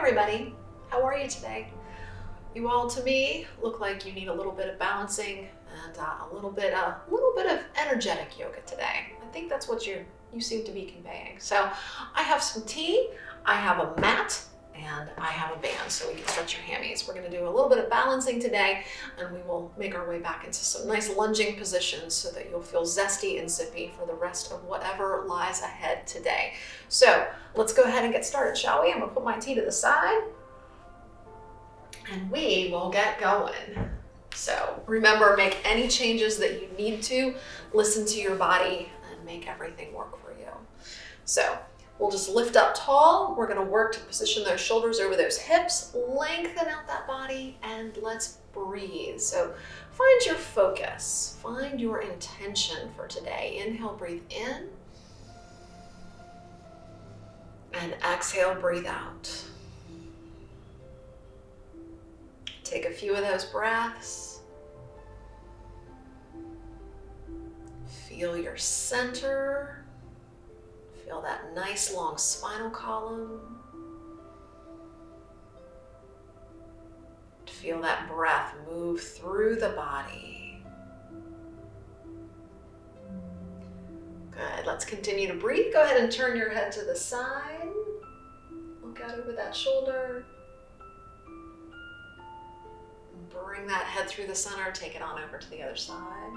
everybody, how are you today? You all, to me, look like you need a little bit of balancing and a little bit of energetic yoga today. I think that's what you seem to be conveying. So I have some tea, I have a mat, and I have a band so we can stretch your hammies. We're going to do a little bit of balancing today, and we will make our way back into some nice lunging positions so that you'll feel zesty and zippy for the rest of whatever lies ahead today. So let's go ahead and get started, shall we? I'm going to put my tea to the side, and we will get going. So remember, make any changes that you need to, listen to your body, and make everything work for you. So we'll just lift up tall. We're going to work to position those shoulders over those hips, lengthen out that body, and let's breathe. So find your focus, find your intention for today. Inhale, breathe in, and exhale, breathe out. Take a few of those breaths. Feel your center. Feel that nice long spinal column. Feel that breath move through the body. Good, let's continue to breathe. Go ahead and turn your head to the side. Look out over that shoulder. Bring that head through the center, take it on over to the other side.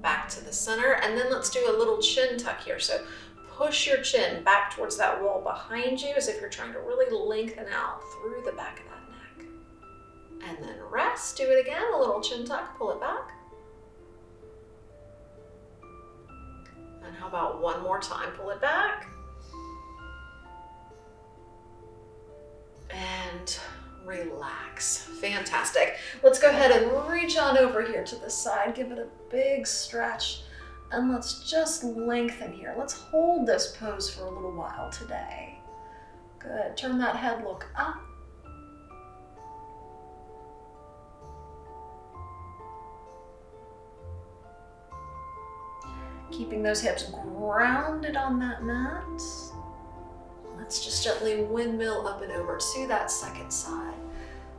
Back to the center, and then let's do a little chin tuck here. So push your chin back towards that wall behind you as if you're trying to really lengthen out through the back of that neck. And then rest, do it again, a little chin tuck, pull it back. And how about one more time, pull it back. And relax. Fantastic. Let's go ahead and reach on over here to the side. Give it a big stretch. And let's just lengthen here. Let's hold this pose for a little while today. Good. Turn that head, look up. Keeping those hips grounded on that mat. Let's just gently windmill up and over to that second side.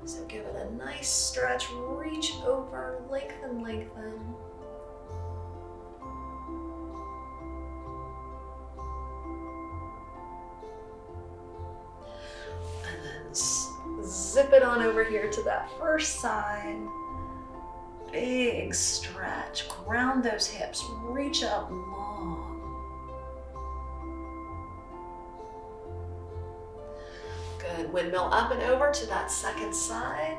So give it a nice stretch, reach over, lengthen, lengthen. And then zip it on over here to that first side. Big stretch, ground those hips, reach out long. Good, windmill up and over to that second side.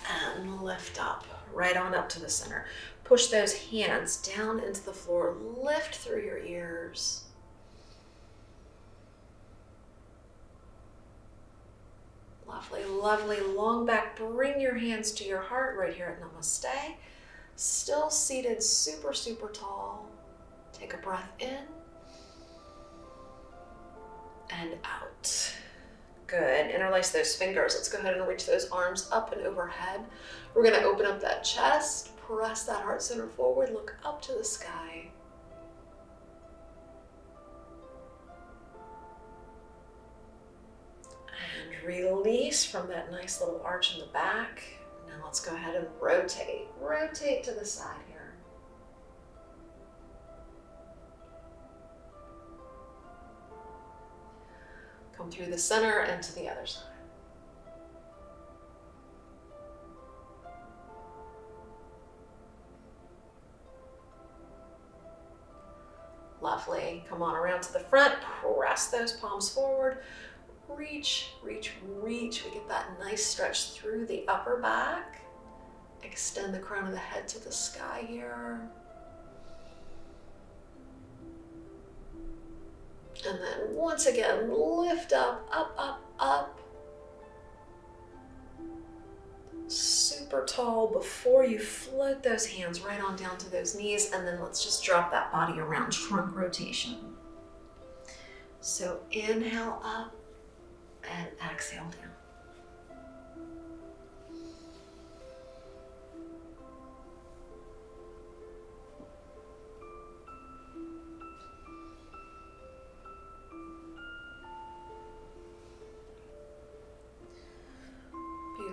And lift up, right on up to the center. Push those hands down into the floor, lift through your ears. Lovely, lovely, long back. Bring your hands to your heart right here at Namaste. Still seated super, super tall. Take a breath in and out. Good. Interlace those fingers. Let's go ahead and reach those arms up and overhead. We're going to open up that chest, press that heart center forward, look up to the sky. And release from that nice little arch in the back. Now let's go ahead and rotate. Rotate to the side here. Come through the center and to the other side. Lovely. Come on around to the front. Press those palms forward. Reach, reach, reach. We get that nice stretch through the upper back. Extend the crown of the head to the sky here. And then once again, lift up, up, up, up. Super tall before you float those hands right on down to those knees. And then let's just drop that body around, trunk rotation. So inhale up. And exhale down.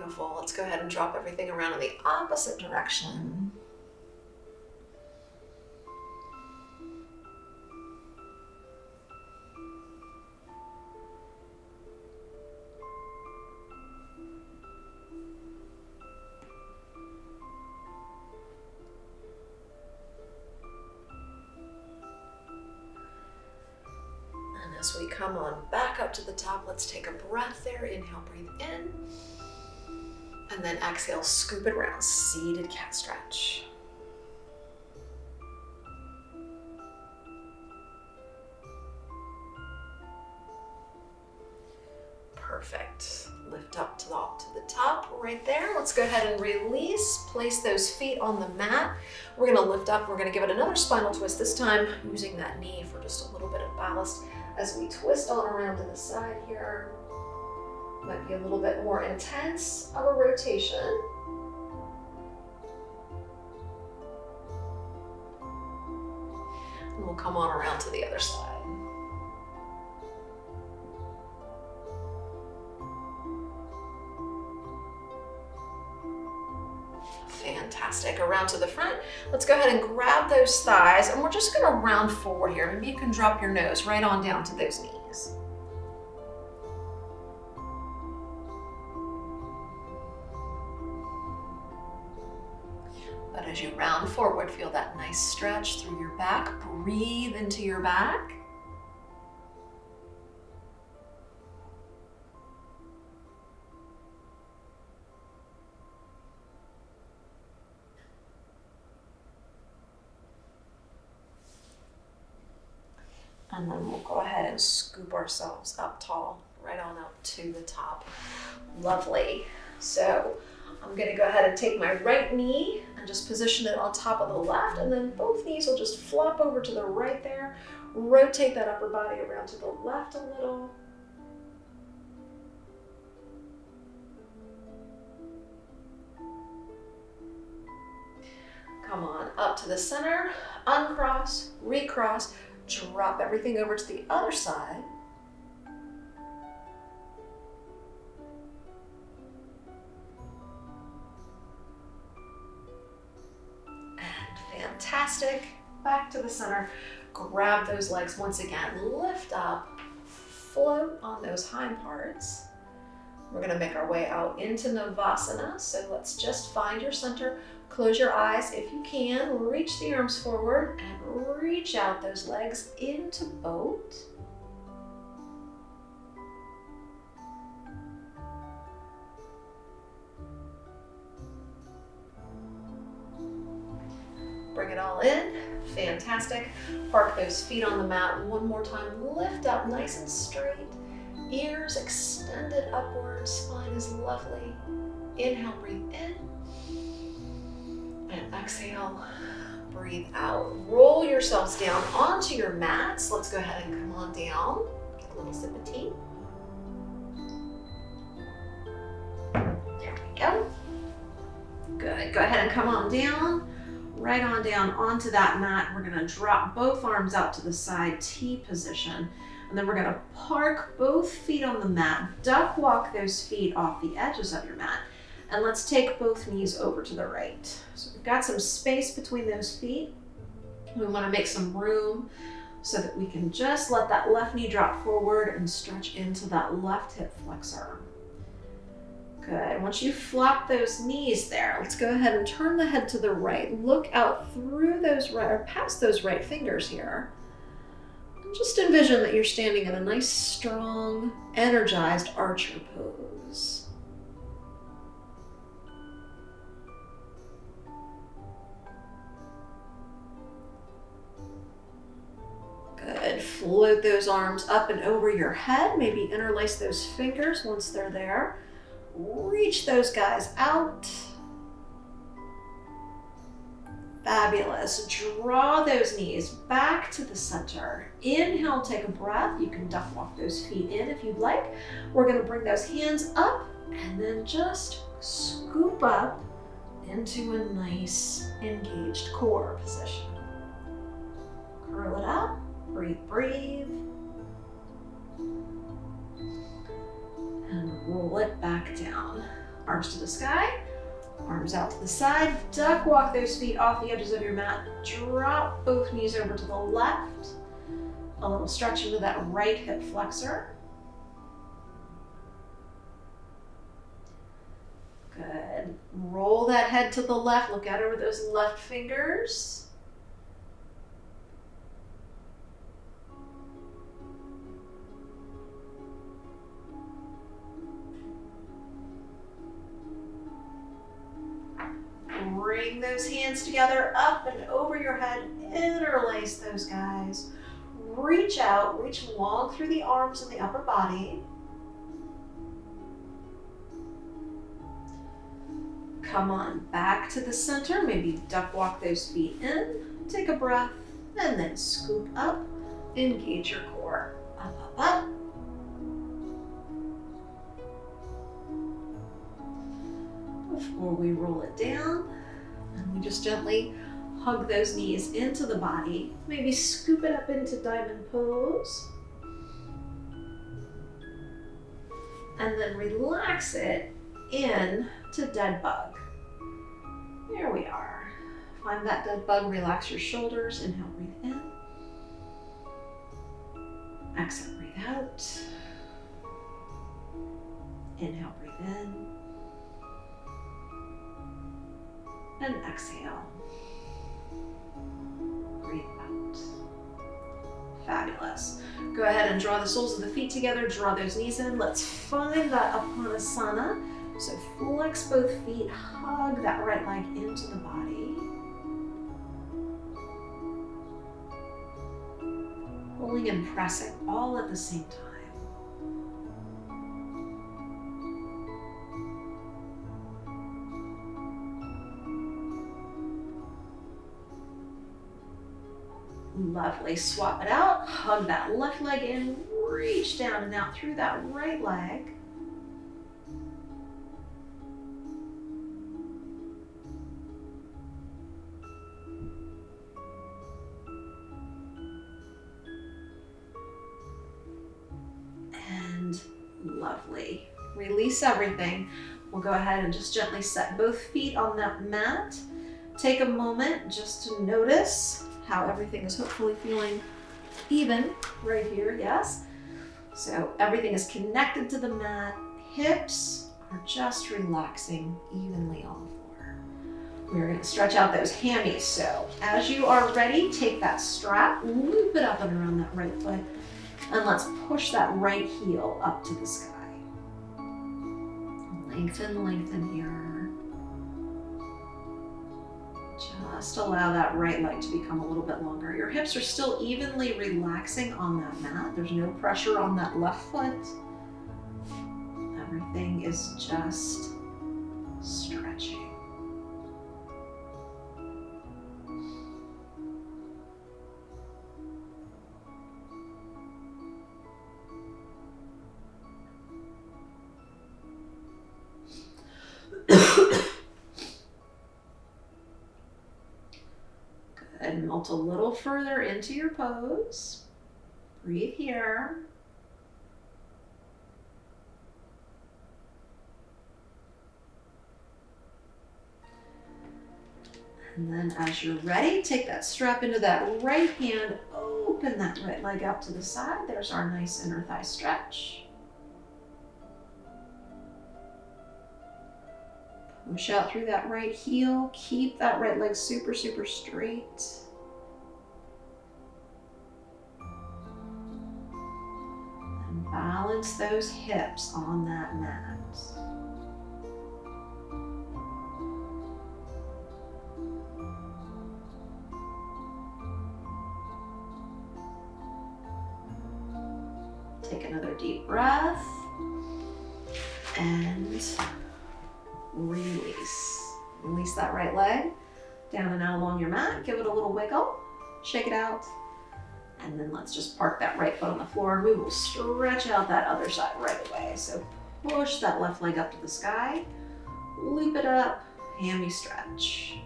Beautiful. Let's go ahead and drop everything around in the opposite direction. As we come on back up to the top, let's take a breath there. Inhale, breathe in. And then exhale, scoop it around. Seated cat stretch. Perfect. Lift up to the top right there. Let's go ahead and release. Place those feet on the mat. We're going to lift up. We're going to give it another spinal twist, this time using that knee for just a little bit of ballast. As we twist on around to the side here, might be a little bit more intense of a rotation. And we'll come on around to the other side. Fantastic. Around to the front. Let's go ahead and grab those thighs, and we're just going to round forward here. Maybe you can drop your nose right on down to those knees. But as you round forward, feel that nice stretch through your back. Breathe into your back. And then we'll go ahead and scoop ourselves up tall, right on up to the top. Lovely. So I'm going to go ahead and take my right knee and just position it on top of the left, and then both knees will just flop over to the right there. Rotate that upper body around to the left a little. Come on up to the center, uncross, recross. Drop everything over to the other side. And fantastic. Back to the center. Grab those legs once again. Lift up. Float on those hind parts. We're going to make our way out into Navasana. So let's just find your center. Close your eyes if you can. Reach the arms forward and reach out those legs into boat. Bring it all in. Fantastic. Park those feet on the mat one more time. Lift up nice and straight. Ears extended upwards. Spine is lovely. Inhale, breathe in. And exhale, breathe out. Roll yourselves down onto your mats. Let's go ahead and come on down. Get a little sip of tea. There we go. Good. Go ahead and come on down. Right on down onto that mat. We're going to drop both arms out to the side, T position. And then we're going to park both feet on the mat. Duck walk those feet off the edges of your mat. And let's take both knees over to the right. So we've got some space between those feet. We want to make some room so that we can just let that left knee drop forward and stretch into that left hip flexor. Good. Once you flop those knees there, let's go ahead and turn the head to the right. Look out through those right, or past those right fingers here. And just envision that you're standing in a nice, strong, energized archer pose. Good. Float those arms up and over your head. Maybe interlace those fingers once they're there. Reach those guys out. Fabulous. Draw those knees back to the center. Inhale, take a breath. You can duck walk those feet in if you'd like. We're going to bring those hands up and then just scoop up into a nice engaged core position. Curl it up. Breathe, breathe. And roll it back down. Arms to the sky, arms out to the side. Duck walk those feet off the edges of your mat. Drop both knees over to the left. A little stretch into that right hip flexor. Good. Roll that head to the left. Look out over those left fingers. Bring those hands together up and over your head. Interlace those, guys. Reach out, reach long through the arms and the upper body. Come on back to the center. Maybe duck walk those feet in. Take a breath and then scoop up. Engage your core. Up, up, up. Before we roll it down, and we just gently hug those knees into the body. Maybe scoop it up into diamond pose. And then relax it in to dead bug. There we are. Find that dead bug, relax your shoulders. Inhale, breathe in. Exhale, breathe out. Inhale, breathe in. And exhale. Breathe out. Fabulous. Go ahead and draw the soles of the feet together. Draw those knees in. Let's find that Upanasana. So flex both feet. Hug that right leg into the body. Pulling and pressing all at the same time. Lovely. Swap it out. Hug that left leg in. Reach down and out through that right leg. And lovely. Release everything. We'll go ahead and just gently set both feet on that mat. Take a moment just to notice how everything is hopefully feeling even right here, yes? So everything is connected to the mat. Hips are just relaxing evenly on the floor. We're gonna stretch out those hammies. So as you are ready, take that strap, loop it up and around that right foot, and let's push that right heel up to the sky. Lengthen, lengthen here. Just allow that right leg to become a little bit longer. Your hips are still evenly relaxing on that mat. There's no pressure on that left foot. Everything is just stretching. And melt a little further into your pose. Breathe here. And then as you're ready, take that strap into that right hand, open that right leg out to the side. There's our nice inner thigh stretch. Push out through that right heel. Keep that right leg super, super straight. And balance those hips on that mat. Take another deep breath. And release. Release that right leg down and out along your mat. Give it a little wiggle. Shake it out. And then let's just park that right foot on the floor and we will stretch out that other side right away. So push that left leg up to the sky. Loop it up. Hammy stretch.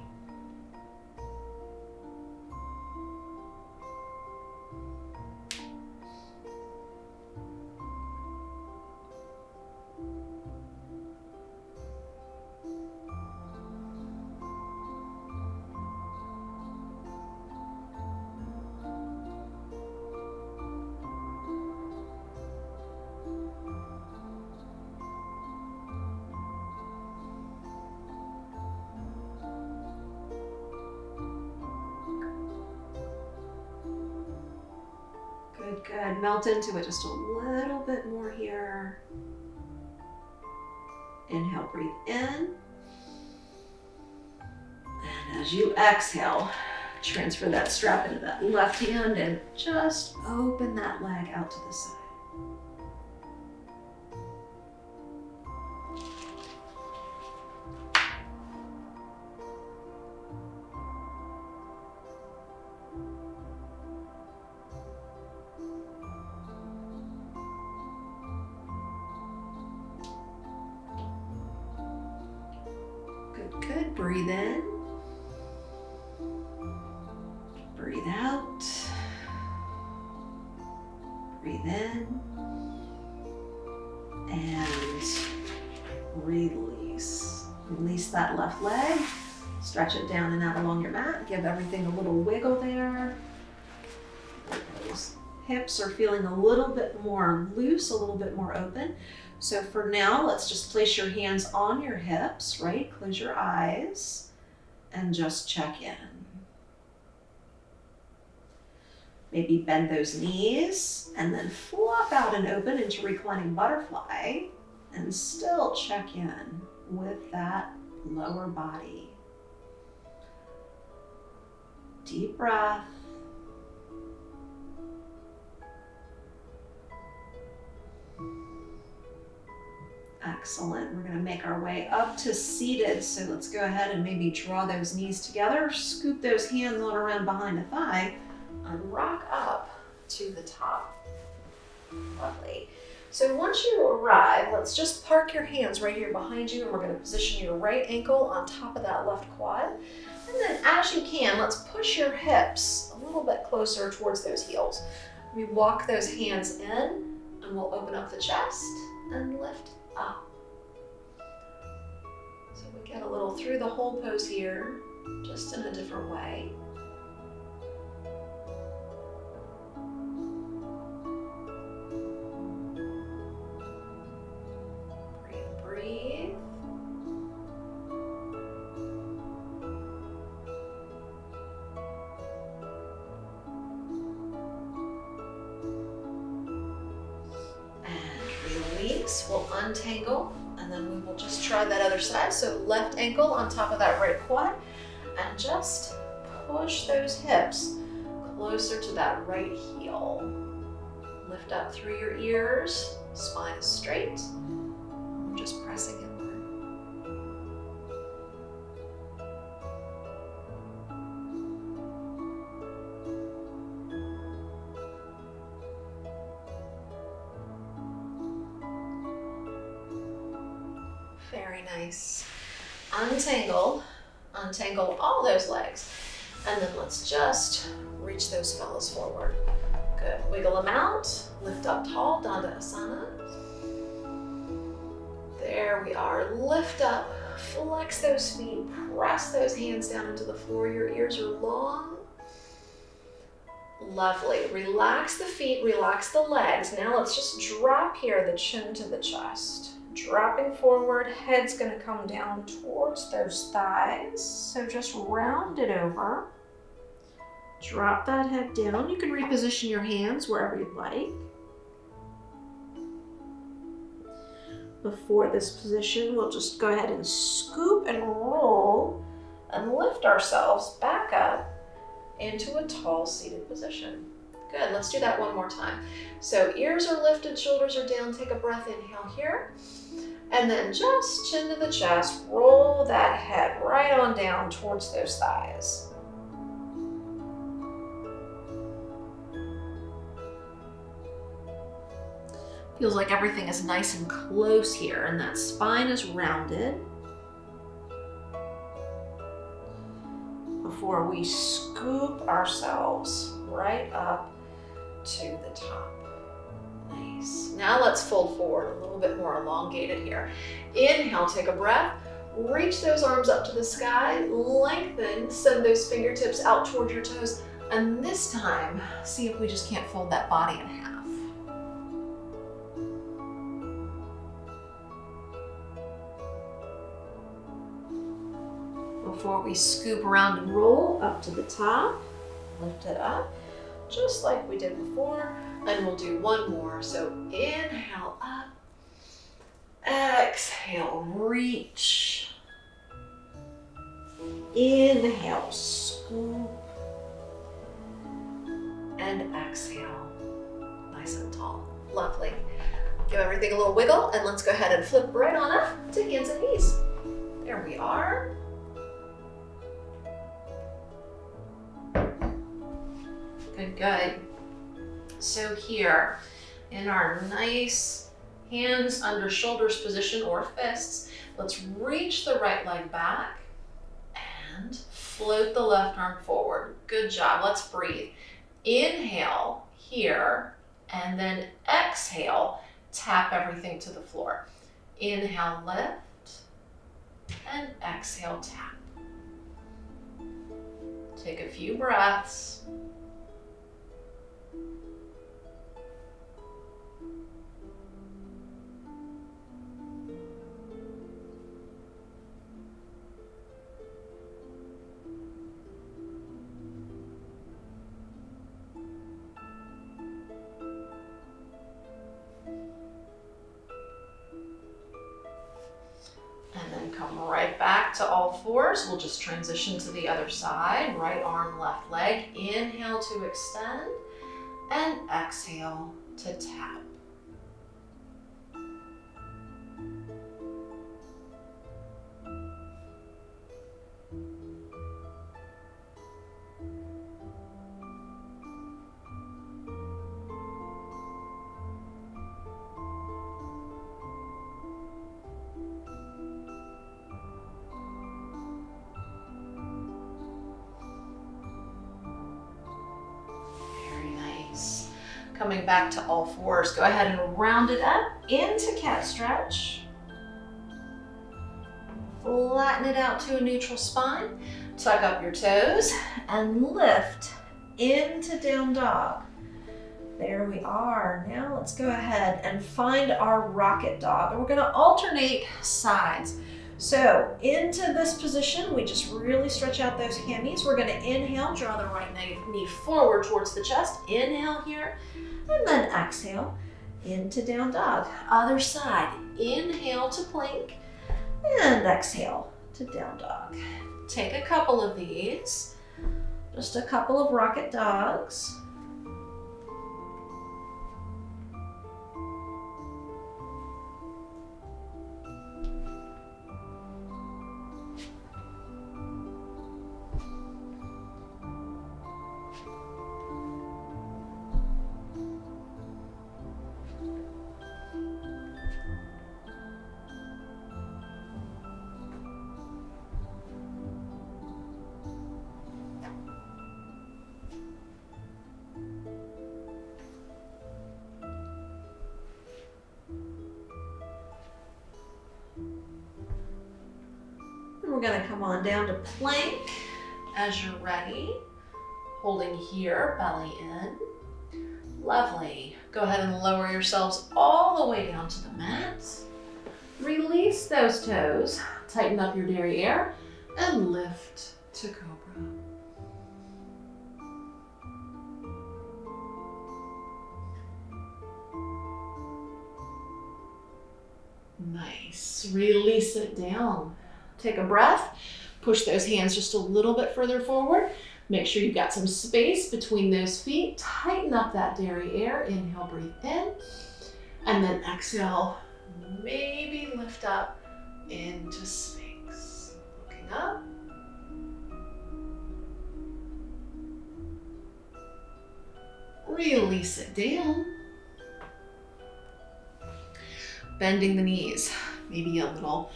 melt into it just a little bit more here. Inhale, breathe in. And as you exhale, transfer that strap into that left hand and just open that leg out to the side. Good. Breathe in. Breathe out. Breathe in. And release. Release that left leg. Stretch it down and out along your mat. Give everything a little wiggle there. Those hips are feeling a little bit more loose, a little bit more open. So for now, let's just place your hands on your hips, right? Close your eyes and just check in. Maybe bend those knees and then flop out and open into reclining butterfly and still check in with that lower body. Deep breath. Excellent. We're going to make our way up to seated. So let's go ahead and maybe draw those knees together, scoop those hands on around behind the thigh, and rock up to the top. Lovely. So once you arrive, let's just park your hands right here behind you, and we're going to position your right ankle on top of that left quad. And then as you can, let's push your hips a little bit closer towards those heels. We walk those hands in, and we'll open up the chest and lift up. So we get a little through the whole pose here, just in a different way. Breathe. We'll untangle, and then we will just try that other side. So left ankle on top of that right quad, and just push those hips closer to that right heel. Lift up through your ears, spine is straight. I'm just pressing inward. Very nice. Untangle all those legs. And then let's just reach those fellows forward. Good. Wiggle them out. Lift up tall, Dandasana. There we are. Lift up. Flex those feet. Press those hands down into the floor. Your ears are long. Lovely. Relax the feet. Relax the legs. Now let's just drop here, the chin to the chest. Dropping forward, head's going to come down towards those thighs. So just round it over. Drop that head down. You can reposition your hands wherever you'd like. Before this position, we'll just go ahead and scoop and roll and lift ourselves back up into a tall seated position. Good, let's do that one more time. So ears are lifted, shoulders are down. Take a breath, inhale here. And then just chin to the chest, roll that head right on down towards those thighs. Feels like everything is nice and close here, and that spine is rounded. Before we scoop ourselves right up to the top. Nice. Now let's fold forward, a little bit more elongated here. Inhale, take a breath. Reach those arms up to the sky. Lengthen, send those fingertips out towards your toes. And this time, see if we just can't fold that body in half. Before we scoop around and roll up to the top, lift it up, just like we did before. And we'll do one more. So inhale up, exhale, reach. Inhale, scoop. And exhale, nice and tall. Lovely. Give everything a little wiggle, and let's go ahead and flip right on up to hands and knees. There we are. Good, good. So here, in our nice hands under shoulders position or fists, let's reach the right leg back and float the left arm forward. Good job. Let's breathe. Inhale here, and then exhale, tap everything to the floor. Inhale, lift, and exhale, tap. Take a few breaths. And then come right back to all fours. We'll just transition to the other side. Right arm, left leg. Inhale to extend and exhale to tap. Coming back to all fours, go ahead and round it up into cat stretch. Flatten it out to a neutral spine. Tuck up your toes and lift into down dog. There we are. Now let's go ahead and find our rocket dog. And we're gonna alternate sides. So into this position, we just really stretch out those hammies. We're gonna inhale, draw the right knee forward towards the chest. Inhale here. And then exhale into down dog. Other side. Inhale to plank and exhale to down dog. Take a couple of these. Just a couple of rocket dogs. We're gonna come on down to plank as you're ready. Holding here, belly in. Lovely. Go ahead and lower yourselves all the way down to the mat. Release those toes. Tighten up your derriere and lift to cobra. Nice. Release it down. Take a breath. Push those hands just a little bit further forward. Make sure you've got some space between those feet. Tighten up that derriere. Inhale, breathe in. And then exhale, maybe lift up into Sphinx. Looking up. Release it down. Bending the knees. Maybe a little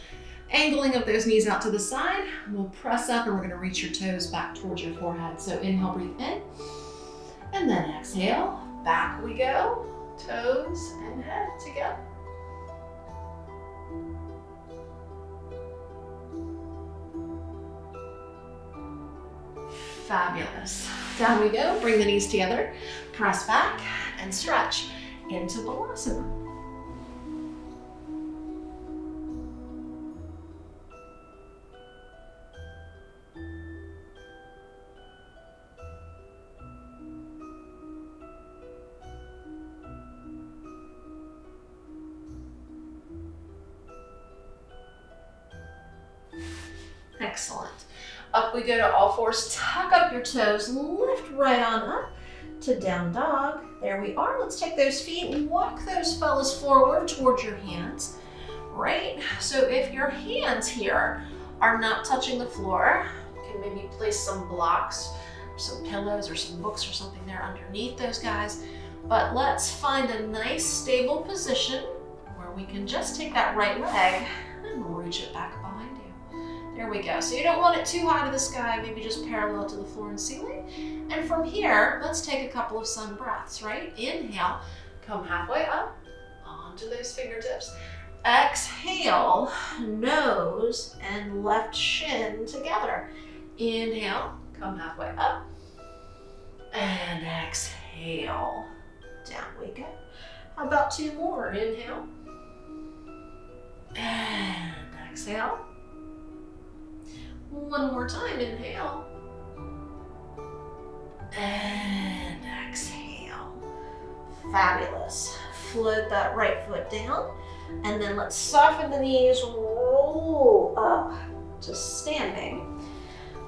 angling of those knees out to the side. We'll press up and we're going to reach your toes back towards your forehead. So inhale, breathe in. And then exhale. Back we go. Toes and head together. Fabulous. Down we go. Bring the knees together. Press back and stretch into Balasana. Excellent. Up we go to all fours. Tuck up your toes. Lift right on up to down dog. There we are. Let's take those feet and walk those fellas forward towards your hands. Right? So if your hands here are not touching the floor, you can maybe place some blocks, some pillows or some books or something there underneath those guys. But let's find a nice stable position where we can just take that right leg and reach it back behind you. There we go. So you don't want it too high to the sky, maybe just parallel to the floor and ceiling. And from here, let's take a couple of sun breaths, right? Inhale, come halfway up onto those fingertips. Exhale, nose and left shin together. Inhale, come halfway up. And exhale, down we go. How about two more? Inhale. And exhale. One more time, inhale. And exhale. Fabulous. Float that right foot down. And then let's soften the knees, roll up to standing.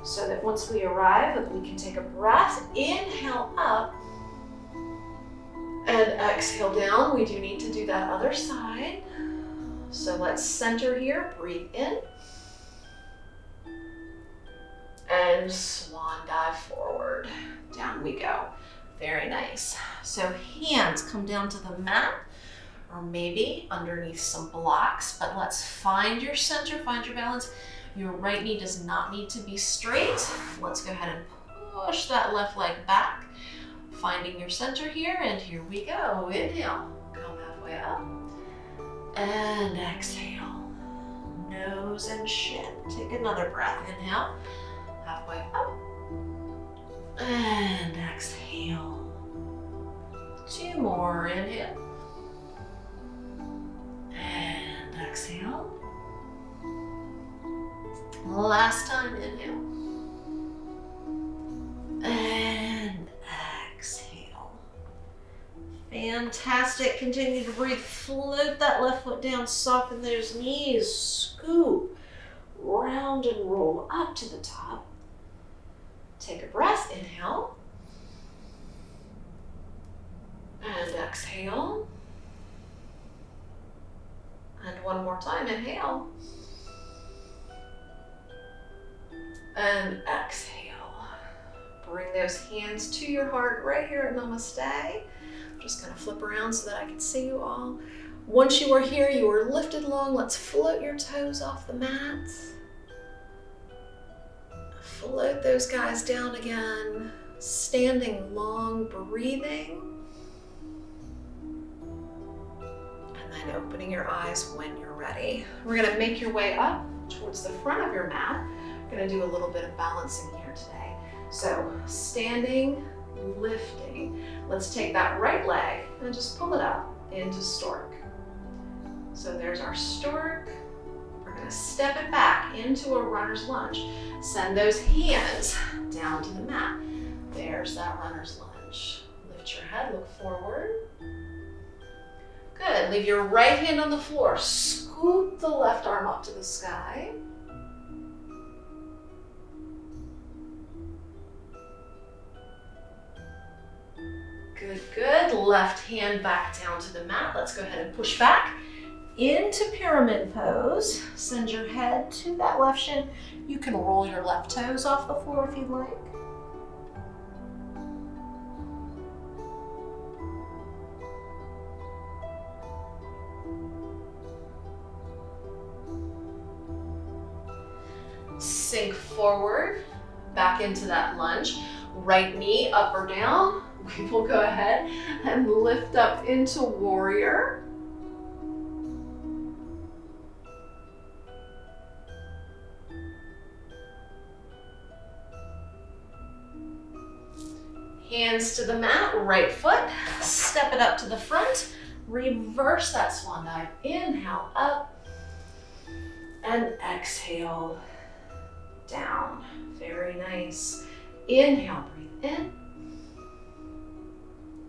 So that once we arrive, we can take a breath. Inhale up. And exhale down. We do need to do that other side. So let's center here. Breathe in. And swan dive forward. Down we go. Very nice. So hands come down to the mat or maybe underneath some blocks, but let's find your center, find your balance. Your right knee does not need to be straight. Let's go ahead and push that left leg back, finding your center here, and here we go. Inhale, come halfway up, and exhale. Nose and shin. Take another breath. Inhale, halfway up, and exhale. Two more. Inhale, and exhale. Last time. Inhale, and exhale. Fantastic. Continue to breathe. Float that left foot down. Soften those knees. Scoop. Round and roll up to the top. Take a breath. Inhale. And exhale. And one more time. Inhale. And exhale. Bring those hands to your heart right here at Namaste. I'm just going to flip around so that I can see you all. Once you are here, you are lifted long. Let's float your toes off the mat. Float those guys down again. Standing long, breathing. And then opening your eyes when you're ready. We're going to make your way up towards the front of your mat. We're going to do a little bit of balancing here today. So standing, lifting. Let's take that right leg and just pull it up into stork. So there's our stork. We're going to step it back into a runner's lunge. Send those hands down to the mat. There's that runner's lunge. Lift your head, look forward. Good. Leave your right hand on the floor. Scoop the left arm up to the sky. Good, good. Left hand back down to the mat. Let's go ahead and push back into pyramid pose. Send your head to that left shin. You can roll your left toes off the floor if you'd like. Sink forward, back into that lunge. Right knee up or down. We will go ahead and lift up into warrior. Hands to the mat, right foot. Step it up to the front. Reverse that swan dive. Inhale up and exhale down. Very nice. Inhale, breathe in.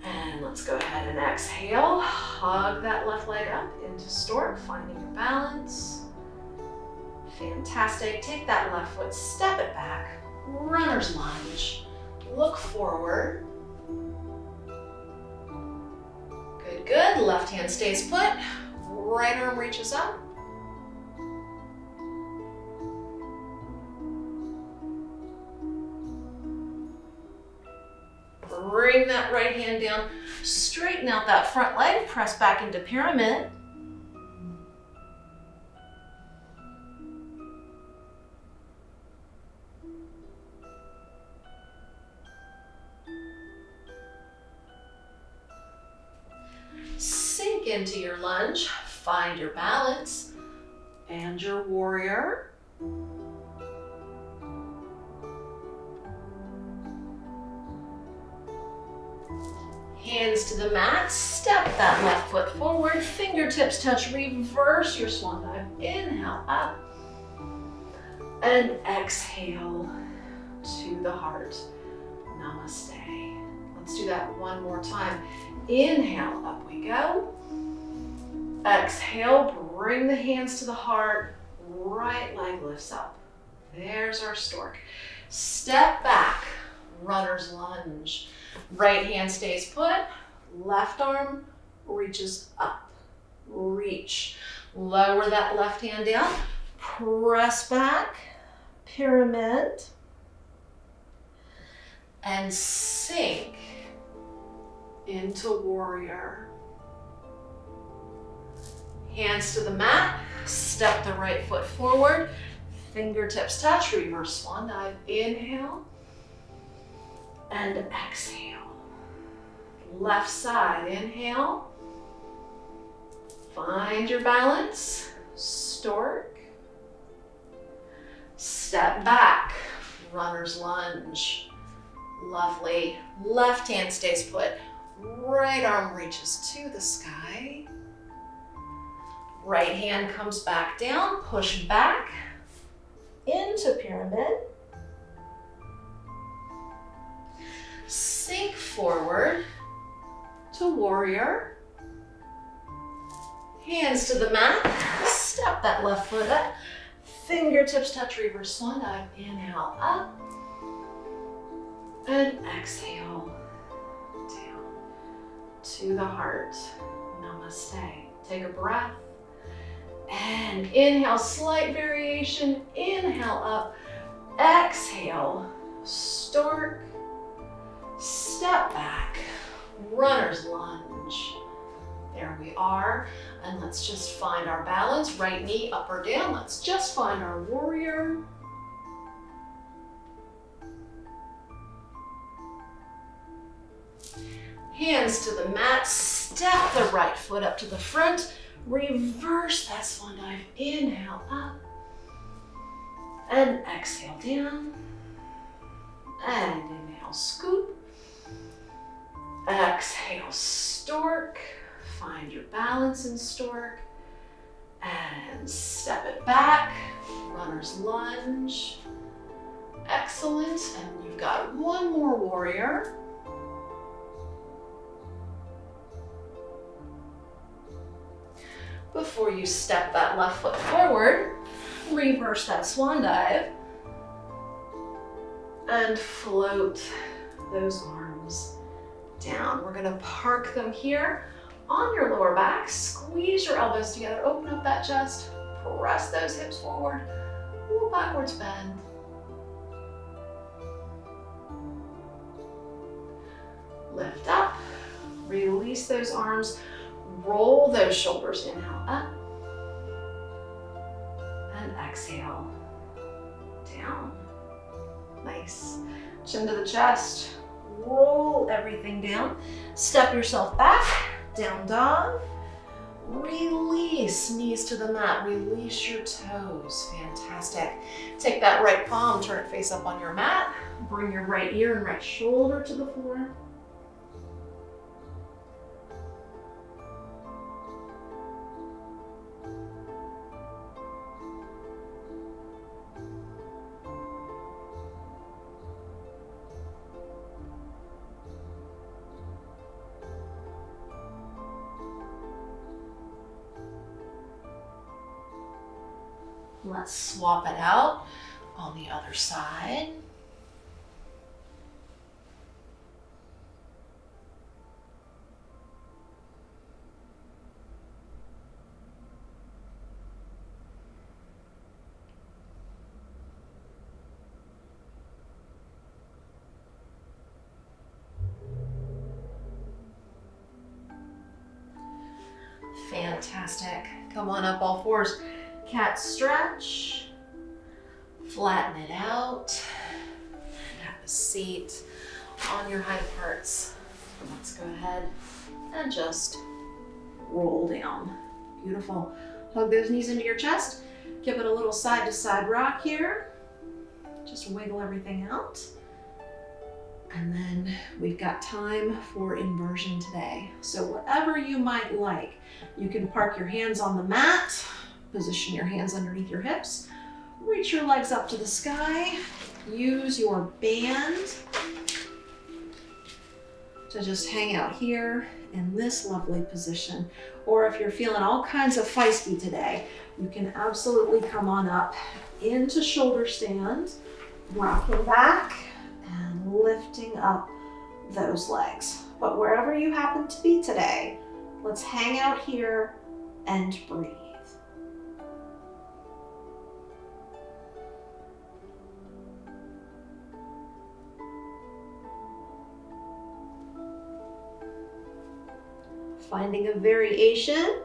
And let's go ahead and exhale. Hug that left leg up into stork, finding your balance. Fantastic. Take that left foot, step it back. Runner's lunge. Look forward. Good, good. Left hand stays put. Right arm reaches up. Bring that right hand down. Straighten out that front leg. Press back into pyramid. Sink into your lunge. Find your balance and your warrior. Hands to the mat, step that left foot forward, fingertips touch, reverse your swan dive. Inhale up and exhale to the heart. Namaste. Let's do that one more time. Inhale, up we go. Exhale, bring the hands to the heart. Right leg lifts up. There's our stork. Step back, runner's lunge. Right hand stays put, left arm reaches up. Reach. Lower that left hand down, press back, pyramid, and sink into warrior. Hands to the mat, step the right foot forward, fingertips touch, reverse swan dive. Inhale and exhale. Left side, inhale. Find your balance, stork. Step back, runner's lunge. Lovely. Left hand stays put. Right arm reaches to the sky. Right hand comes back down, push back into pyramid. Sink forward to warrior. Hands to the mat, step that left foot up. Fingertips touch, reverse swan dive. Inhale up and exhale down to the heart. Namaste. Take a breath and inhale, slight variation. Inhale up, exhale, stork, step back, runner's lunge. There we are. And let's just find our balance. Right knee up or down. Let's just find our warrior. Hands to the mat. Step the right foot up to the front. Reverse that swan dive. Inhale up. And exhale down. And inhale, scoop. Exhale, stork. Find your balance in stork. And step it back. Runner's lunge. Excellent. And you've got one more warrior. Before you step that left foot forward, reverse that swan dive. And float those arms down. We're gonna park them here on your lower back. Squeeze your elbows together, open up that chest, press those hips forward, little backwards bend. Lift up, release those arms, roll those shoulders, inhale up, and exhale, down. Nice. Chin to the chest, roll everything down, step yourself back, down dog, release knees to the mat, release your toes, fantastic. Take that right palm, turn it face up on your mat, bring your right ear and right shoulder to the floor. Let's swap it out on the other side. Fantastic. Come on up all fours. Cat stretch. Flatten it out. And have a seat on your hind parts. Let's go ahead and just roll down. Beautiful. Hug those knees into your chest. Give it a little side to side rock here. Just wiggle everything out. And then we've got time for inversion today. So whatever you might like, you can park your hands on the mat, position your hands underneath your hips, reach your legs up to the sky, use your band to just hang out here in this lovely position. Or if you're feeling all kinds of feisty today, you can absolutely come on up into shoulder stand, rocking back, and lifting up those legs. But wherever you happen to be today, let's hang out here and breathe. Finding a variation.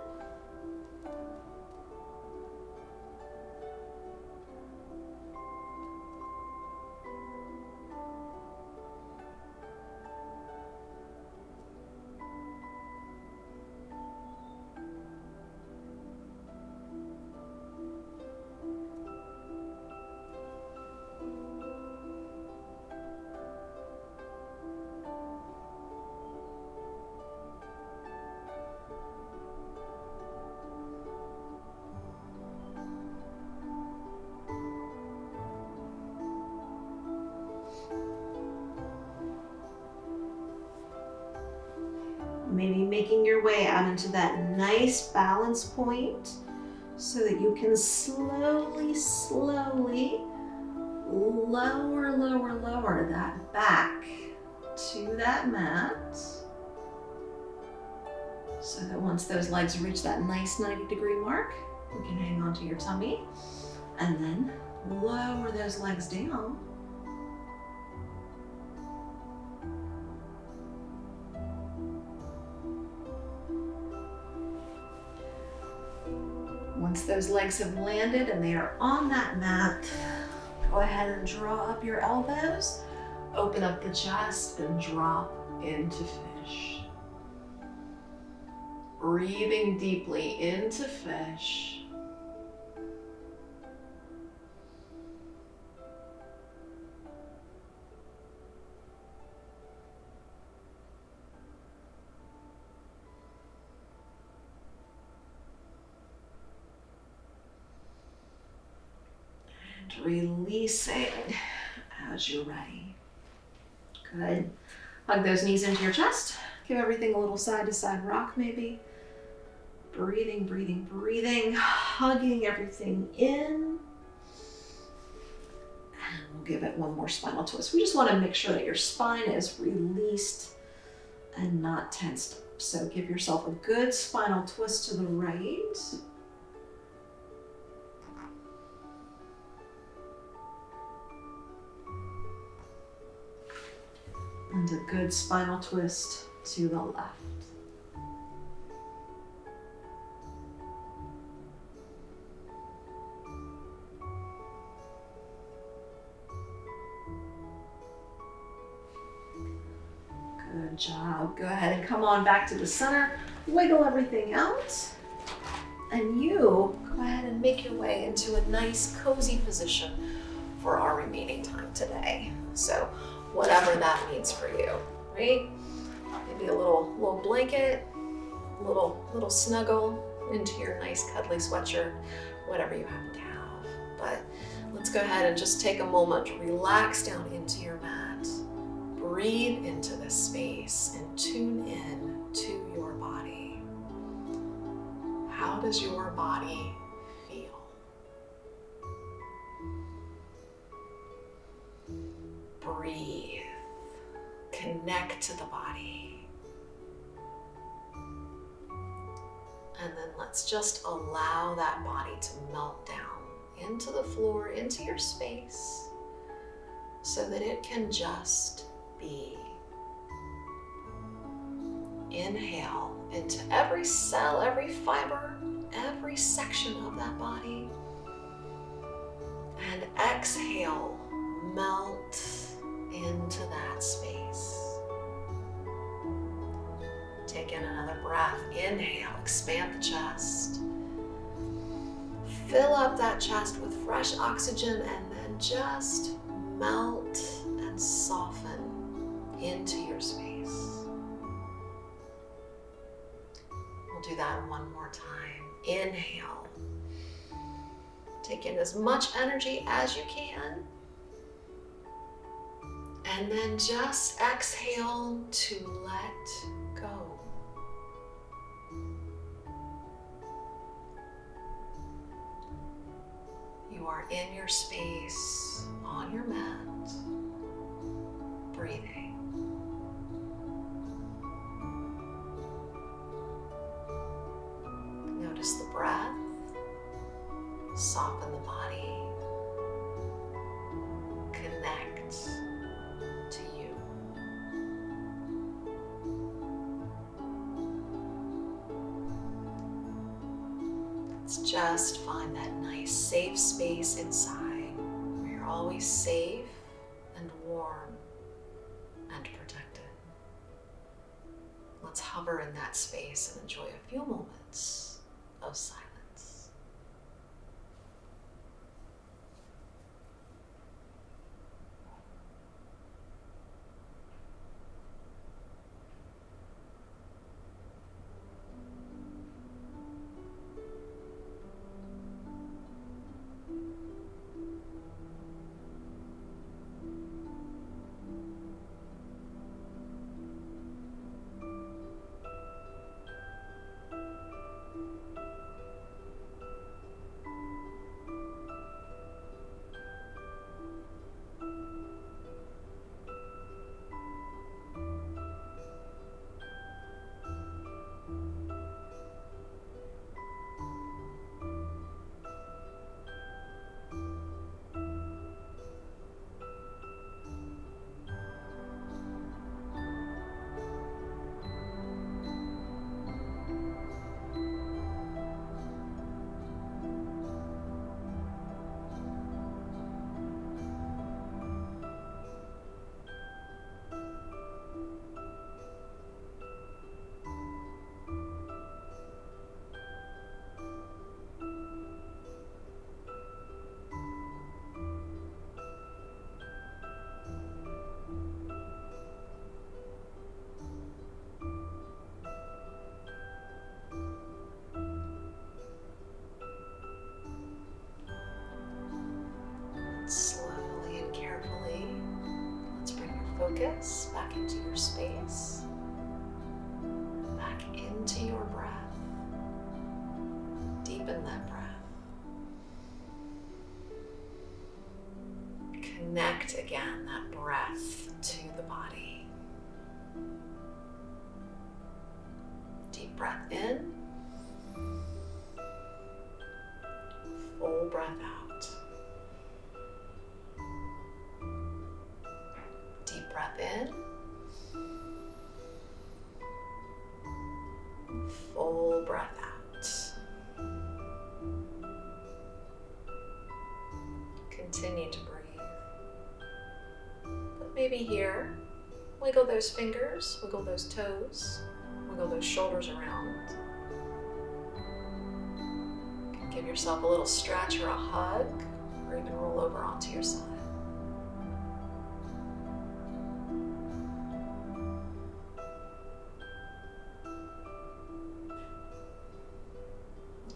Maybe making your way out into that nice balance point so that you can slowly lower that back to that mat. So that once those legs reach that nice 90-degree mark, you can hang onto your tummy and then lower those legs down. Once those legs have landed and they are on that mat, go ahead and draw up your elbows, open up the chest, and drop into fish. Breathing deeply into fish. Releasing as you're ready. Good. Hug those knees into your chest. Give everything a little side to side rock maybe. Breathing, breathing, breathing. Hugging everything in. And we'll give it one more spinal twist. We just want to make sure that your spine is released and not tensed up. So give yourself a good spinal twist to the right. And a good spinal twist to the left. Good job. Go ahead and come on back to the center. Wiggle everything out. And you go ahead and make your way into a nice cozy position for our remaining time today. So whatever that means for you, right? Maybe a little blanket, little snuggle into your nice cuddly sweatshirt, whatever you happen to have. But let's go ahead and just take a moment to relax down into your mat. Breathe into this space and tune in to your body. How does your body feel? neck to the body. And then let's just allow that body to melt down into the floor, into your space, so that it can just be. Inhale into every cell, every fiber, every section of that body. And exhale, melt into that space. Take in another breath. Inhale, expand the chest. Fill up that chest with fresh oxygen and then just melt and soften into your space. We'll do that one more time. Inhale. Take in as much energy as you can. And then just exhale to let go. You are in your space, on your mat, breathing. Notice the breath, soften the body, connect to you. Let's just find that nice safe space inside where you're always safe and warm and protected. Let's hover in that space and enjoy a few moments of silence. Slowly and carefully, let's bring your focus back into your space, back into your breath. Deepen that breath. Connect again that breath to the body. Deep breath in, full breath out. Deep breath in, full breath out. Continue to breathe. But maybe here, wiggle those fingers, wiggle those toes, wiggle those shoulders around. Give yourself a little stretch or a hug, or even roll over onto your side.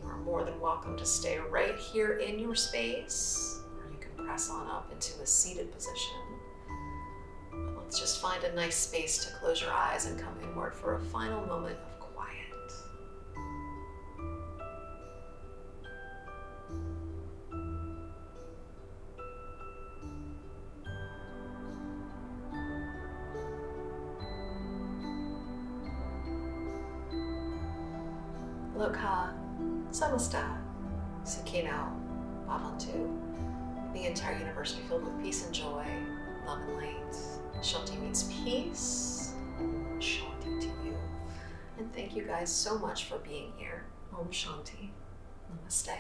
You are more than welcome to stay right here in your space, or you can press on up into a seated position. But let's just find a nice space to close your eyes and come inward for a final moment of quiet. Lokha, Samasta, Sukhino, Bhavantu. The entire universe be filled with peace and joy, love and light. Shanti means peace. Shanti to you. And thank you guys so much for being here. Om Shanti. Namaste.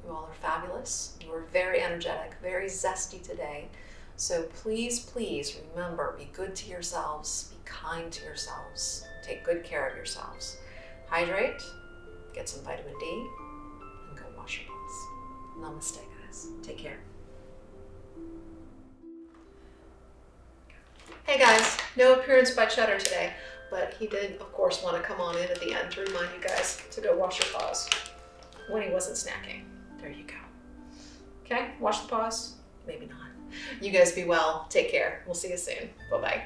You all are fabulous. You are very energetic, very zesty today. So please, please remember, be good to yourselves, be kind to yourselves, take good care of yourselves. Hydrate, get some vitamin D, and go wash your paws. Namaste, guys. Take care. Hey guys, no appearance by Cheddar today, but he did, of course, want to come on in at the end to remind you guys to go wash your paws when he wasn't snacking. There you go. Okay, wash the paws? Maybe not. You guys be well. Take care. We'll see you soon. Bye-bye.